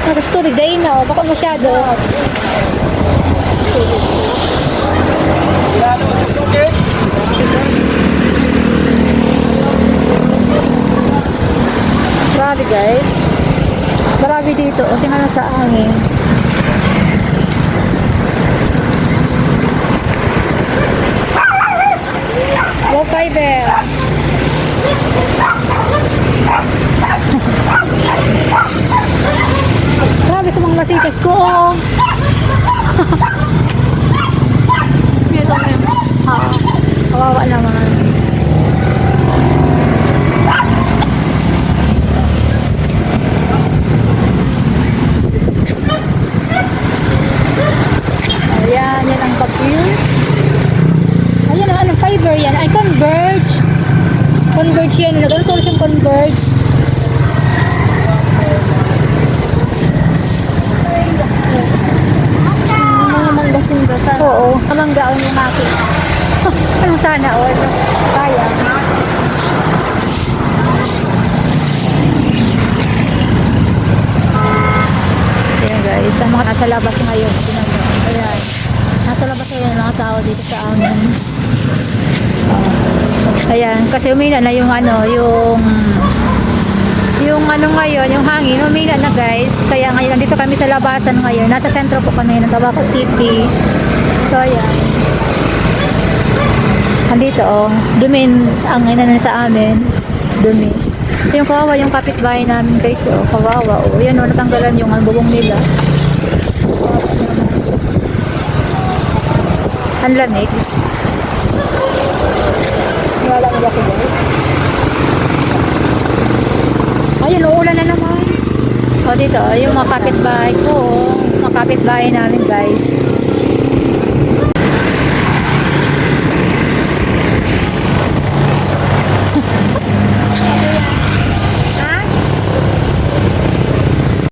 Tapos tubig, dahil na, baka masyado. Grabe guys. Marami dito. O, tingnan na sa hangin. Go fiber. Grabe sa mga masitas ko. Oh. Ito na yun. Kawawa naman. Ayan, yan ang papel. Ayan, anong fiber yan? Ay, Converge. Converge yan. Nagano siyang Converge. Mga mangga-sunggasan. Oo, manggaon yung akin. Anong sana all? Sayang. Ayan guys, ang mga nasa labas ngayon. Ayan. Nasa labas ngayon ang mga tao dito sa amin. Ayan, kasi umina na yung ano, yung ano ngayon, yung hangin, umina na guys. Kaya ngayon, nandito kami sa labasan ngayon. Nasa sentro po kami ng Tabaco City. So, ayan. Andito, oh. Dumi ang inanan sa amin. Dumi. Yung kawawa, yung kapitbahay namin guys, oh. Kawawa, oh. Yan, oh, natanggalan yung bubong nila. Ang lamig. Wala mo ako guys. Ayun, uulan na naman. O dito, yung mga kapitbahay ko. Mga kapitbahay namin guys.